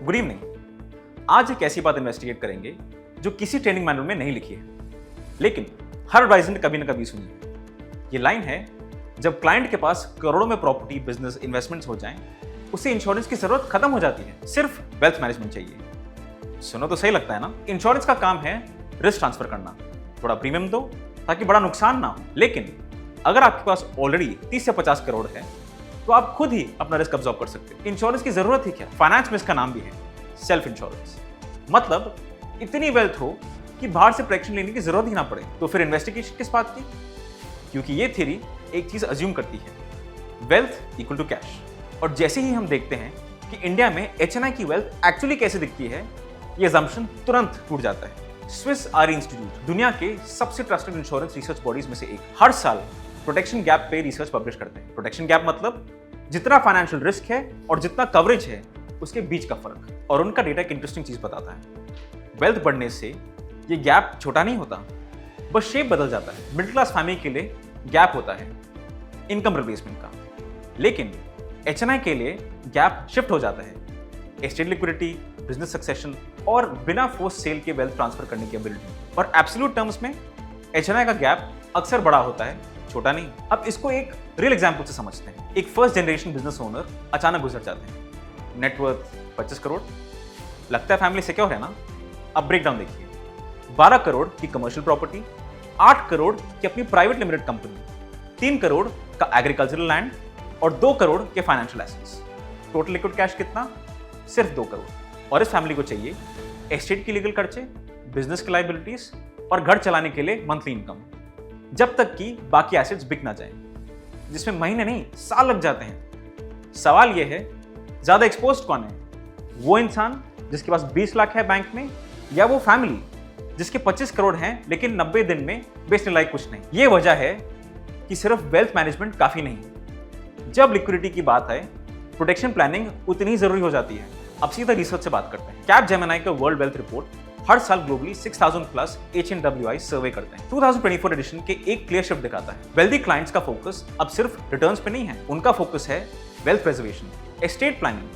Good evening. आज एक ऐसी बात इन्वेस्टिगेट करेंगे जो किसी ट्रेनिंग मैनुअल में नहीं लिखी है, लेकिन हर एडवाइजर ने कभी ना कभी सुनी है। ये लाइन है, जब क्लाइंट के पास करोड़ों में प्रॉपर्टी, बिजनेस, इन्वेस्टमेंट्स हो जाएं, उसे इंश्योरेंस की जरूरत खत्म हो जाती है, सिर्फ वेल्थ मैनेजमेंट चाहिए। सुनो तो सही लगता है ना? इंश्योरेंस का काम है रिस्क ट्रांसफर करना, थोड़ा प्रीमियम दो ताकि बड़ा नुकसान ना हो। लेकिन अगर आपके पास ऑलरेडी 30 से 50 करोड़ है तो आप खुद ही अपना रिस्क अब्सॉर्ब कर सकते हो। इंश्योरेंस की जरूरत ही क्या? फाइनेंस में इसका नाम भी है सेल्फ इंश्योरेंस। मतलब इतनी वेल्थ हो कि बाहर से प्रोटेक्शन लेने की जरूरत ही ना पड़े। तो फिर इन्वेस्टिगेशन किस बात की? क्योंकि ये थ्योरी एक चीज अज्यूम करती है, वेल्थ इक्वल टू कैश। और जैसे ही हम देखते हैं कि इंडिया में एचएनआई की वेल्थ एक्चुअली कैसे दिखती है, ये अजम्पशन तुरंत टूट जाता है। स्विस आर इंस्टीट्यूट दुनिया के सबसे ट्रस्टेड इंश्योरेंस रिसर्च बॉडीज में से एक, हर साल प्रोटेक्शन गैप पे रिसर्च पब्लिश करते हैं। प्रोटेक्शन गैप मतलब जितना फाइनेंशियल रिस्क है और जितना कवरेज है उसके बीच का फर्क। और उनका डेटा एक इंटरेस्टिंग चीज बताता है, वेल्थ बढ़ने से ये गैप छोटा नहीं होता, बस शेप बदल जाता है। मिडिल क्लास फैमिली के लिए गैप होता है इनकम रिप्लेसमेंट का, लेकिन एचएनआई के लिए गैप शिफ्ट हो जाता है एस्टेट लिक्विडिटी, बिजनेस सक्सेशन और बिना फोर्स सेल के वेल्थ ट्रांसफर करने की एबिलिटी। और एब्सोल्यूट टर्म्स में एचएनआई का गैप अक्सर बड़ा होता है, छोटा नहीं। अब इसको एक रियल एग्जांपल से समझते हैं। एक फर्स्ट जनरेशन बिजनेस ओनर अचानक गुजर जाते हैं, नेटवर्थ 25 करोड़। लगता है फैमिली सिक्योर है ना? अब ब्रेकडाउन देखिए, 12 करोड़ की कमर्शियल प्रॉपर्टी, 8 करोड़ की अपनी प्राइवेट लिमिटेड कंपनी, 3 करोड़ का एग्रीकल्चरल लैंड और 2 करोड़ के financial assets. Total liquid cash कितना? सिर्फ 2 करोड़। और इस फैमिली को चाहिए एस्टेट की लीगल खर्चे, बिजनेस की लायबिलिटीज और घर चलाने के लिए मंथली इनकम, जब तक कि बाकी एसेट्स बिक ना जाएं, जिसमें महीने नहीं साल लग जाते हैं। सवाल यह है, ज्यादा एक्सपोज्ड कौन है? वो इंसान जिसके पास 20 लाख है बैंक में, या वो फैमिली जिसके 25 करोड़ हैं लेकिन 90 दिन में बेचने लायक कुछ नहीं? ये वजह है कि सिर्फ वेल्थ मैनेजमेंट काफी नहीं। जब लिक्विडिटी की बात आए, प्रोटेक्शन प्लानिंग उतनी ही जरूरी हो जाती है। अब सीधा रिसर्च से बात करते हैं। कैपजेमिनी का वर्ल्ड वेल्थ रिपोर्ट हर साल ग्लोबली 6000 प्लस HNWI सर्वे करते हैं। 2024 एडिशन के एक क्लियर शिफ्ट दिखाता है। वेल्दी क्लाइंट्स का फोकस अब सिर्फ रिटर्न्स पे नहीं है, उनका फोकस है wealth preservation, estate planning,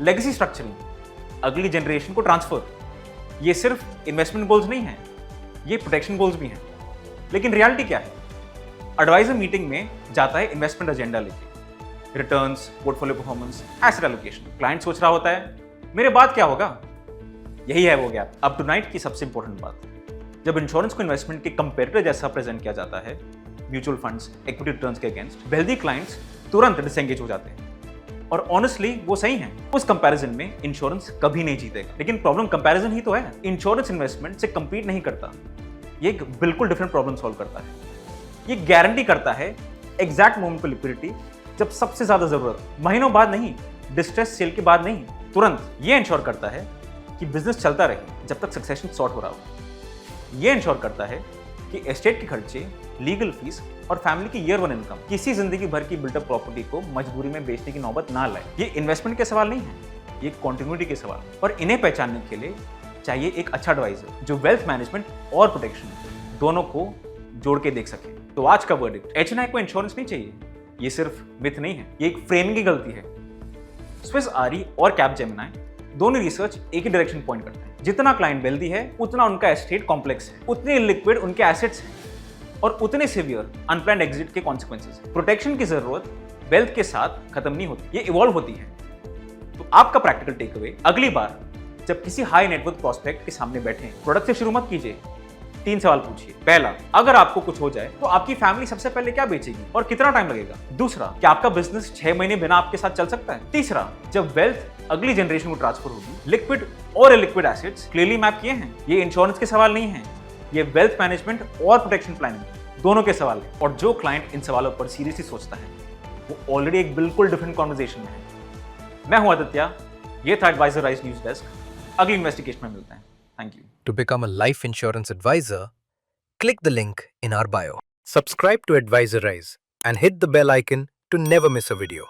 legacy structuring, अगली जनरेशन को ट्रांसफर। ये सिर्फ इन्वेस्टमेंट गोल्स नहीं है, ये प्रोटेक्शन गोल्स भी हैं। लेकिन रियलिटी क्या है? एडवाइजर मीटिंग में जाता है इन्वेस्टमेंट एजेंडा लेके, returns, portfolio performance, asset allocation. Client सोच रहा होता है मेरे बाद क्या होगा? यही है वो गैप। अब टुनाइट की सबसे इंपॉर्टेंट बात, जब इंश्योरेंस को इन्वेस्टमेंट के कंपेटिटर जैसा प्रेजेंट किया जाता है, म्यूचुअल फंड्स, इक्विटी रिटर्न्स के अगेंस्ट, वेल्दी क्लाइंट्स तुरंत डिसएंगेज हो जाते हैं। और ऑनेस्टली वो सही है। उस कंपैरिजन में इंश्योरेंस कभी नहीं जीतेगा। लेकिन प्रॉब्लम कंपैरिजन ही तो है। इंश्योरेंस इन्वेस्टमेंट से कंपीट नहीं करता, ये एक बिल्कुल डिफरेंट प्रॉब्लम सॉल्व करता है। ये गारंटी करता है एग्जैक्ट मोमेंट पर लिक्विडिटी, जब सबसे ज्यादा जरूरत, महीनों बाद नहीं, डिस्ट्रेस सेल के बाद नहीं, तुरंत। ये इंश्योर करता है कि बिजनेस चलता रहे जब तक सक्सेशन सॉर्ट हो रहा हो। ये इंश्योर करता है कि एस्टेट के खर्चे, लीगल फीस और फैमिली की ईयर 1 इनकम किसी जिंदगी भर की बिल्टअप प्रॉपर्टी को मजबूरी में बेचने की नौबत ना लाए। ये इन्वेस्टमेंट के सवाल नहीं है, ये कंटिन्यूटी के सवाल। और इन्हें पहचानने के लिए चाहिए एक अच्छा एडवाइजर जो वेल्थ मैनेजमेंट और प्रोटेक्शन दोनों को जोड़ के देख सके। तो आज का वर्डिक्ट, एचएनआई को इंश्योरेंस नहीं चाहिए, ये सिर्फ मिथ नहीं है, ये एक फ्रेमिंग की गलती है। स्विस आरई और कैपजेमिनी दोनों रिसर्च एक ही डायरेक्शन पॉइंट करते हैं। जितना क्लाइंट वेल्दी है, उतना उनका एस्टेट कॉम्प्लेक्स है, उतने लिक्विड उनके एसेट्स हैं और उतने सीवियर अनप्लान्ड एग्जिट के कॉन्सिक्वेंसेस हैं। प्रोटेक्शन की जरूरत वेल्थ के साथ खत्म नहीं होती, ये इवॉल्व होती है। तो आपका प्रैक्टिकल टेक अवे, अगली बार जब किसी हाई नेटवर्थ प्रोस्पेक्ट के सामने बैठे, प्रोडक्ट से शुरू मत कीजिए, 3 सवाल पूछिए। पहला, अगर आपको कुछ हो जाए तो आपकी फैमिली सबसे पहले क्या बेचेगी और कितना टाइम लगेगा? दूसरा, क्या आपका बिजनेस 6 महीने बिना आपके साथ चल सकता है? तीसरा, जब वेल्थ अगली जनरेशन को ट्रांसफर होगी, लिक्विड और इलिक्विड एसेट्स क्लियरली मैप किए हैं। ये इंश्योरेंस के सवाल नहीं है, ये वेल्थ मैनेजमेंट और प्रोटेक्शन प्लानिंग दोनों के सवाल है। और जो क्लाइंट इन सवालों पर सीरियसली सोचता है, वो ऑलरेडी एक बिल्कुल डिफरेंट कॉन्वर्सेशन में है। मैं हूं आदित्य, ये था एडवाइजर राइज न्यूज डेस्क। अगली इन्वेस्टिगेशन में मिलते हैं। Thank you. To become a life insurance advisor, click the link in our bio. Subscribe to Advisor Rise and hit the bell icon to never miss a video.